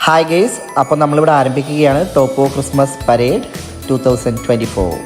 Hi guys, അപ്പോൾ നമ്മളിവിടെ ആരംഭിക്കുകയാണ് ടോപ്പോ ക്രിസ്മസ് പരേഡ് 2024.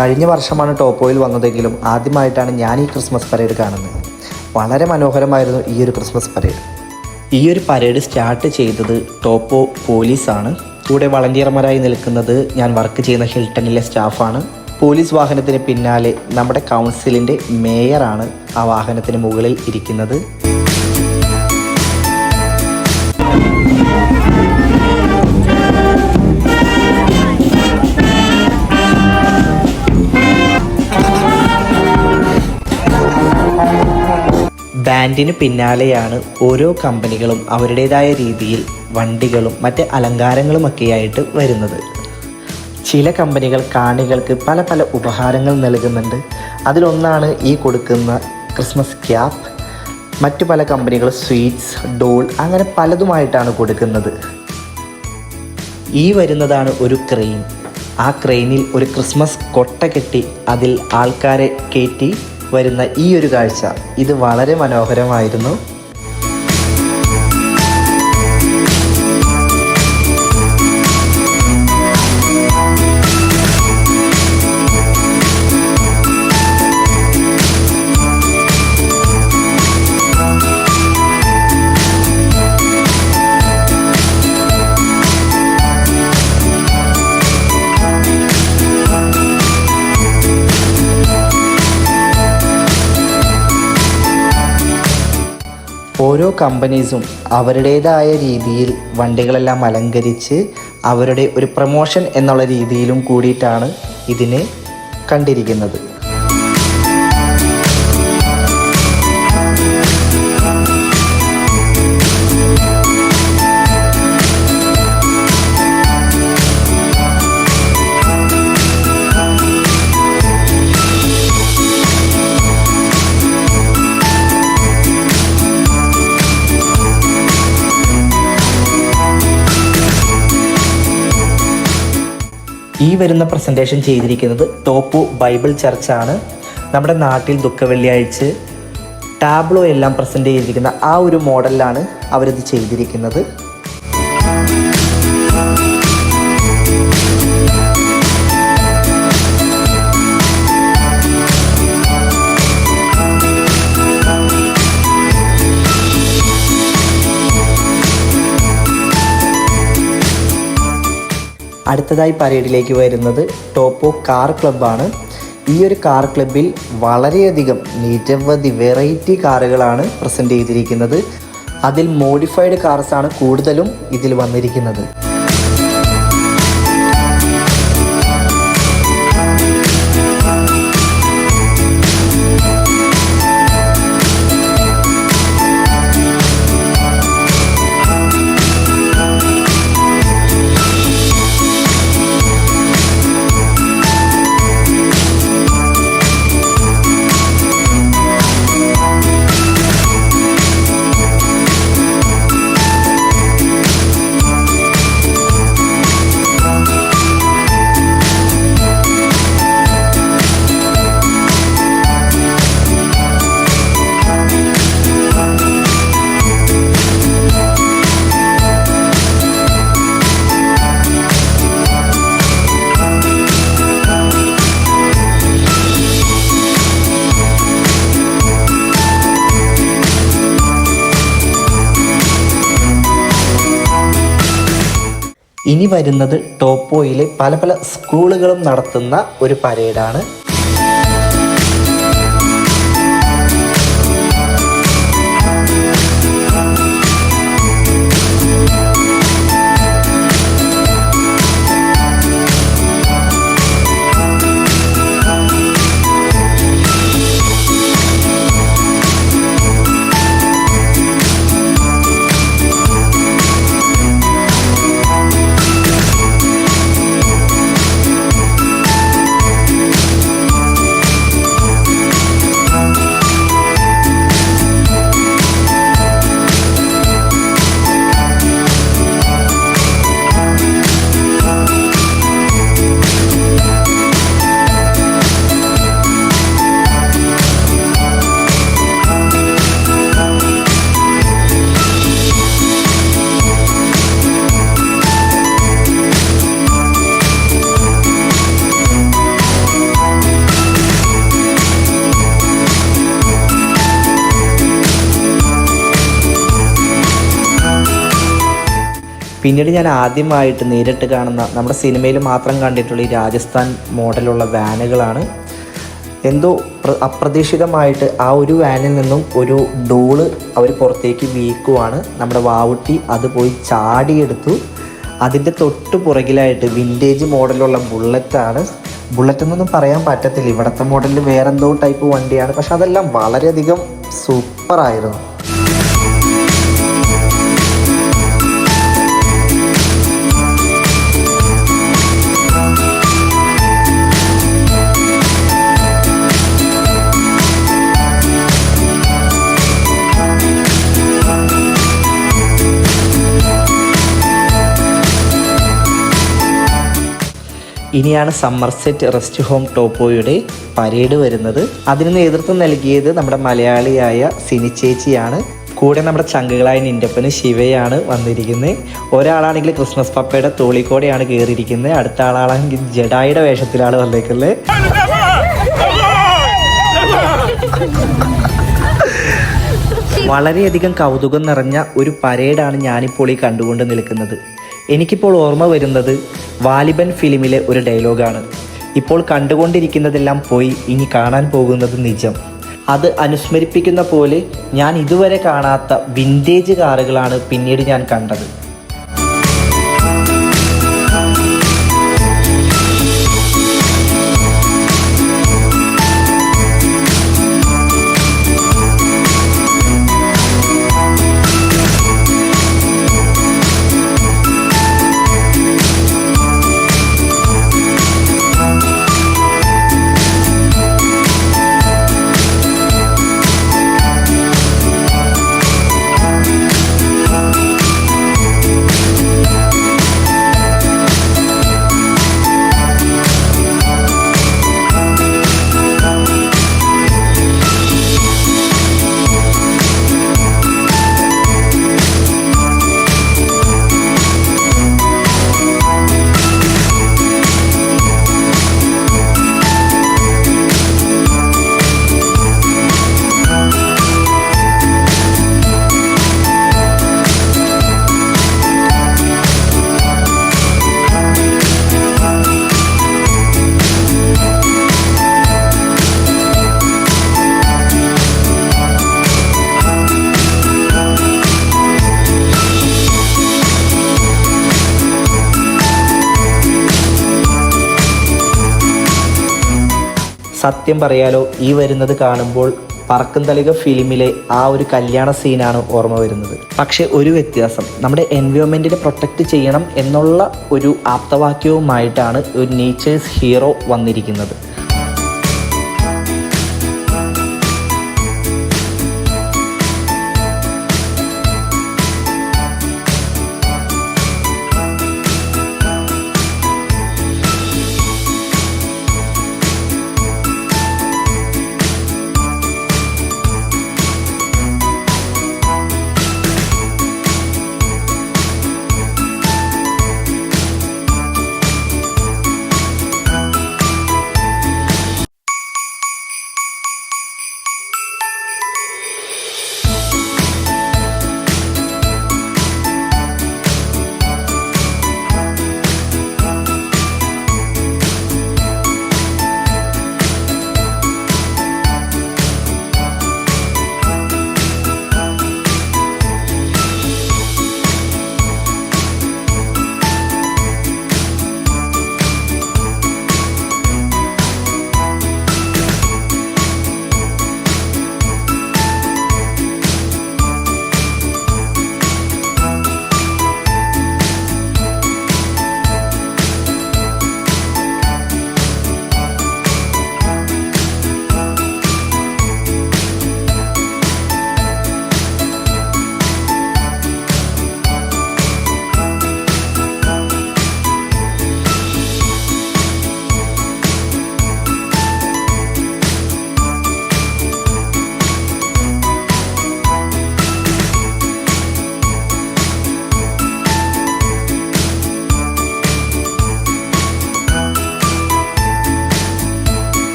കഴിഞ്ഞ വർഷമാണ് ടോപ്പോയിൽ വന്നതെങ്കിലും ആദ്യമായിട്ടാണ് ഞാൻ ഈ ക്രിസ്മസ് പരേഡ് കാണുന്നത്. വളരെ മനോഹരമായിരുന്നു ഈ ഒരു ക്രിസ്മസ് പരേഡ്. ഈ ഒരു പരേഡ് സ്റ്റാർട്ട് ചെയ്തത് ടോപ്പോ പോലീസാണ്. കൂടെ വളണ്ടിയർമാരായി നിൽക്കുന്നത് ഞാൻ വർക്ക് ചെയ്യുന്ന ഹിൽട്ടണിലെ സ്റ്റാഫാണ്. പോലീസ് വാഹനത്തിന് പിന്നാലെ നമ്മുടെ കൗൺസിലിൻ്റെ മേയറാണ് ആ വാഹനത്തിന് മുകളിൽ ഇരിക്കുന്നത്. ബാൻഡിന് പിന്നാലെയാണ് ഓരോ കമ്പനികളും അവരുടേതായ രീതിയിൽ വണ്ടികളും മറ്റ് അലങ്കാരങ്ങളുമൊക്കെയായിട്ട് വരുന്നത്. ചില കമ്പനികൾ കാണികൾക്ക് പല പല ഉപഹാരങ്ങൾ നൽകുന്നുണ്ട്. അതിലൊന്നാണ് ഈ കൊടുക്കുന്ന ക്രിസ്മസ് ക്യാപ്പ്. മറ്റു പല കമ്പനികൾ സ്വീറ്റ്സ്, ഡോൾ അങ്ങനെ പലതുമായിട്ടാണ് കൊടുക്കുന്നത്. ഈ വരുന്നതാണ് ഒരു ക്രെയിൻ. ആ ക്രെയിനിൽ ഒരു ക്രിസ്മസ് കൊട്ട കെട്ടി അതിൽ ആൾക്കാരെ കയറ്റി വരുന്ന ഈ ഒരു കാഴ്ച ഇത് വളരെ മനോഹരമായിരുന്നു. ഓരോ കമ്പനീസും അവരുടേതായ രീതിയിൽ വണ്ടികളെല്ലാം അലങ്കരിച്ച് അവരുടെ ഒരു പ്രൊമോഷൻ എന്നുള്ള രീതിയിലും കൂടിയിട്ടാണ് ഇതിനെ കണ്ടിരിക്കുന്നത്. ഈ വരുന്ന പ്രസൻറ്റേഷൻ ചെയ്തിരിക്കുന്നത് ടോപ്പോ ബൈബിൾ ചർച്ചാണ്. നമ്മുടെ നാട്ടിൽ ദുഃഖവെള്ളിയാഴ്ച ടാബ്ലോ എല്ലാം പ്രസൻറ്റ് ചെയ്തിരിക്കുന്ന ആ ഒരു മോഡലിലാണ് അവരിത് ചെയ്തിരിക്കുന്നത്. അടുത്തതായി പരേഡിലേക്ക് വരുന്നത് ടോപ്പോ കാർ ക്ലബ്ബാണ്. ഈ ഒരു കാർ ക്ലബ്ബിൽ വളരെയധികം നിരവധി വെറൈറ്റി കാറുകളാണ് പ്രസൻറ്റ് ചെയ്തിരിക്കുന്നത്. അതിൽ മോഡിഫൈഡ് കാർസാണ് കൂടുതലും ഇതിൽ വന്നിരിക്കുന്നത്. ഇനി വരുന്നത് ടോപ്പോയിലെ പല പല സ്കൂളുകളും നടത്തുന്ന ഒരു പരേഡാണ്. പിന്നീട് ഞാൻ ആദ്യമായിട്ട് നേരിട്ട് കാണുന്ന, നമ്മുടെ സിനിമയിൽ മാത്രം കണ്ടിട്ടുള്ള ഈ രാജസ്ഥാൻ മോഡലുള്ള വാനുകളാണ്. എന്തോ അപ്രതീക്ഷിതമായിട്ട് ആ ഒരു വാനിൽ നിന്നും ഒരു ഡോള് അവർ പുറത്തേക്ക് വീക്കുവാണ്. നമ്മുടെ വാവുട്ടി അത് പോയി ചാടിയെടുത്തു. അതിൻ്റെ തൊട്ട് പുറകിലായിട്ട് വിൻറ്റേജ് മോഡലുള്ള ബുള്ളറ്റാണ്. ബുള്ളറ്റ് എന്നൊന്നും പറയാൻ പറ്റത്തില്ല, ഇവിടുത്തെ മോഡലിൽ വേറെന്തോ ടൈപ്പ് വണ്ടിയാണ്. പക്ഷെ അതെല്ലാം വളരെയധികം സൂപ്പറായിരുന്നു. ഇനിയാണ് സമ്മർസെറ്റ് റെസ്റ്റ് ഹോം ടോപ്പോയുടെ പരേഡ് വരുന്നത്. അതിന് നേതൃത്വം നൽകിയത് നമ്മുടെ മലയാളിയായ സിനി ചേച്ചിയാണ്. കൂടെ നമ്മുടെ ചങ്കുകളായ നിൻ്റെപ്പന് ശിവയാണ് വന്നിരിക്കുന്നത്. ഒരാളാണെങ്കിൽ ക്രിസ്മസ് പപ്പയുടെ തോളിക്കോടെയാണ് കയറിയിരിക്കുന്നത്, അടുത്ത ആളാണെങ്കിൽ ജഡായിയുടെ വേഷത്തിലാണ് വന്നേക്കുന്നത്. വളരെയധികം കൗതുകം നിറഞ്ഞ ഒരു പരേഡാണ് ഞാനിപ്പോൾ ഈ കണ്ടുകൊണ്ട് നിൽക്കുന്നത്. എനിക്കിപ്പോൾ ഓർമ്മ വരുന്നത് വാലിബൻ ഫിലിമിലെ ഒരു ഡയലോഗാണ്. ഇപ്പോൾ കണ്ടുകൊണ്ടിരിക്കുന്നതെല്ലാം പോയി, ഇനി കാണാൻ പോകുന്നത് നിജം. അത് അനുസ്മരിപ്പിക്കുന്ന പോലെ ഞാൻ ഇതുവരെ കാണാത്ത വിൻറ്റേജ് കാറുകളാണ് പിന്നീട് ഞാൻ കണ്ടത്. സത്യം പറയാലോ, ഈ വരുന്നത് കാണുമ്പോൾ പറക്കും തളിക ഫിലിമിലെ ആ ഒരു കല്യാണ സീനാണ് ഓർമ്മ വരുന്നത്. പക്ഷേ ഒരു വ്യത്യാസം, നമ്മുടെ എൻവയോൺമെൻറ്റിനെ പ്രൊട്ടക്റ്റ് ചെയ്യണം എന്നുള്ള ഒരു ആപ്തവാക്യവുമായിട്ടാണ് ഒരു നേച്ചേഴ്സ് ഹീറോ വന്നിരിക്കുന്നത്.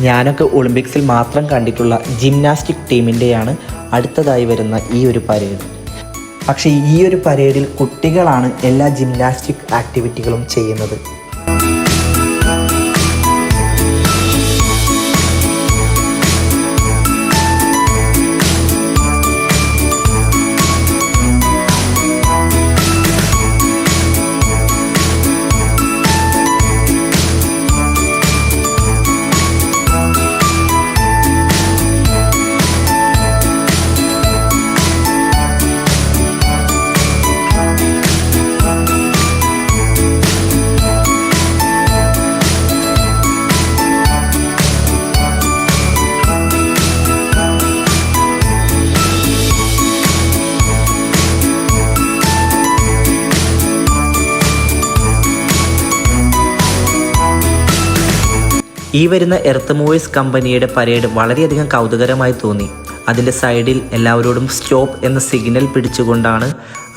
ഞാനൊക്കെ ഒളിമ്പിക്സിൽ മാത്രം കണ്ടിട്ടുള്ള ജിംനാസ്റ്റിക് ടീമിൻ്റെയാണ് അടുത്തതായി വരുന്ന ഈ ഒരു പരേഡ്. പക്ഷേ ഈ ഒരു പരേഡിൽ കുട്ടികളാണ് എല്ലാ ജിംനാസ്റ്റിക് ആക്ടിവിറ്റികളും ചെയ്യുന്നത്. ഈ വരുന്ന എർത്ത് മൂവേഴ്സ് കമ്പനിയുടെ പരേഡ് വളരെയധികം കൗതുകരമായി തോന്നി. അതിൻ്റെ സൈഡിൽ എല്ലാവരോടും സ്റ്റോപ്പ് എന്ന സിഗ്നൽ പിടിച്ചുകൊണ്ടാണ്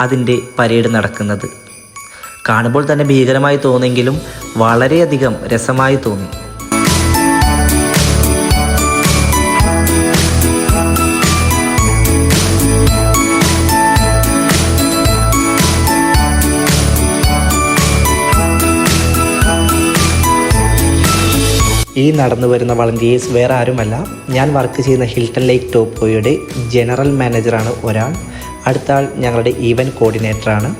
അതിൻ്റെ പരേഡ് നടക്കുന്നത്. കാണുമ്പോൾ തന്നെ ഭീകരമായി തോന്നിയെങ്കിലും വളരെയധികം രസമായി തോന്നി. ഈ നടന്നു വരുന്ന വളണ്ടിയേഴ്സ് വേറെ ആരുമല്ല, ഞാൻ വർക്ക് ചെയ്യുന്ന ഹിൽട്ടൺ ലേക്ക് ടോപ്പോയുടെ ജനറൽ മാനേജറാണ് ഒരാൾ. അടുത്ത ആൾ ഞങ്ങളുടെ ഈവൻറ്റ് കോർഡിനേറ്ററാണ്.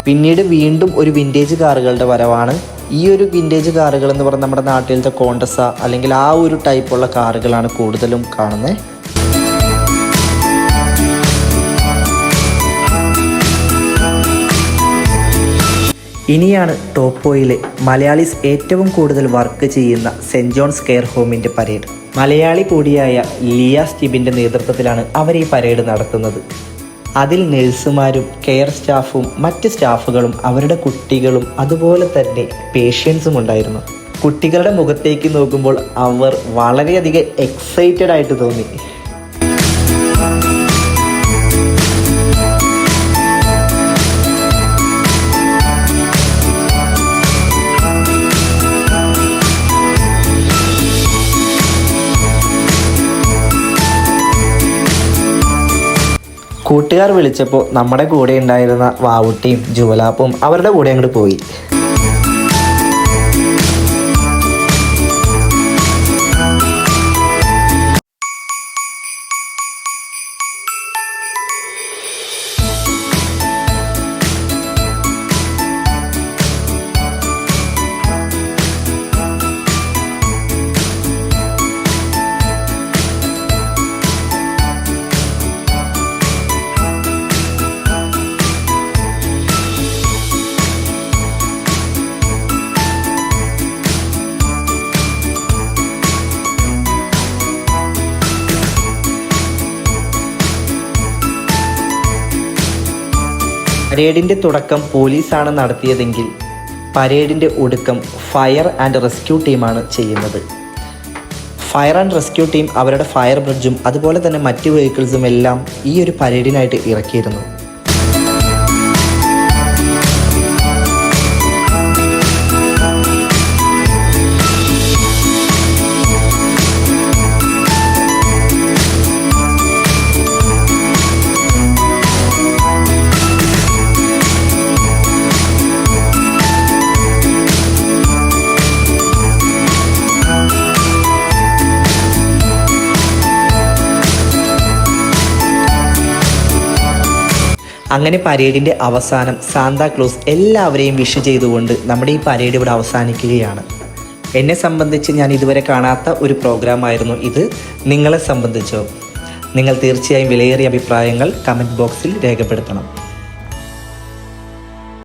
പിന്നീട് വീണ്ടും ഒരു വിൻറ്റേജ് കാറുകളുടെ വരവാണ്. ഈ ഒരു വിൻറ്റേജ് കാറുകൾ എന്ന് പറഞ്ഞാൽ നമ്മുടെ നാട്ടിലത്തെ കോണ്ടസ അല്ലെങ്കിൽ ആ ഒരു ടൈപ്പുള്ള കാറുകളാണ് കൂടുതലും കാണുന്നത്. ഇനിയാണ് ടോപ്പോയിലെ മലയാളീസ് ഏറ്റവും കൂടുതൽ വർക്ക് ചെയ്യുന്ന സെൻറ് ജോൺസ് കെയർ ഹോമിൻ്റെ പരേഡ്. മലയാളി കൂടിയായ ലിയ സ്റ്റീബിൻ്റെ നേതൃത്വത്തിലാണ് അവർ ഈ പരേഡ് നടത്തുന്നത്. അതിൽ നഴ്സുമാരും കെയർ സ്റ്റാഫും മറ്റ് സ്റ്റാഫുകളും അവരുടെ കുട്ടികളും അതുപോലെ തന്നെ പേഷ്യൻസും ഉണ്ടായിരുന്നു. കുട്ടികളുടെ മുഖത്തേക്ക് നോക്കുമ്പോൾ അവർ വളരെയധികം എക്സൈറ്റഡ് ആയിട്ട് തോന്നി. കൂട്ടുകാർ വിളിച്ചപ്പോൾ നമ്മുടെ കൂടെ ഉണ്ടായിരുന്ന വാവുട്ടിയും ജുവലാപ്പും അവരുടെ കൂടെ അങ്ങോട്ട് പോയി. പരേഡിൻ്റെ തുടക്കം പോലീസാണ് നടത്തിയതെങ്കിൽ പരേഡിൻ്റെ ഒടുക്കം ഫയർ ആൻഡ് റെസ്ക്യൂ ടീമാണ് ചെയ്യുന്നത്. ഫയർ ആൻഡ് റെസ്ക്യൂ ടീം അവരുടെ ഫയർ ബ്രിഡ്ജും അതുപോലെ തന്നെ മറ്റ് വെഹിക്കിൾസും എല്ലാം ഈ ഒരു പരേഡിനായിട്ട് ഇറക്കിയിരുന്നു. അങ്ങനെ പരേഡിൻ്റെ അവസാനം സാന്താക്ലോസ് എല്ലാവരെയും വിഷ് ചെയ്തുകൊണ്ട് നമ്മുടെ ഈ പരേഡ് ഇവിടെ അവസാനിക്കുകയാണ്. എന്നെ സംബന്ധിച്ച് ഞാൻ ഇതുവരെ കാണാത്ത ഒരു പ്രോഗ്രാമായിരുന്നു ഇത്. നിങ്ങളെ സംബന്ധിച്ചോ? നിങ്ങൾ തീർച്ചയായും വിലയേറിയ അഭിപ്രായങ്ങൾ കമൻറ്റ് ബോക്സിൽ രേഖപ്പെടുത്തണം.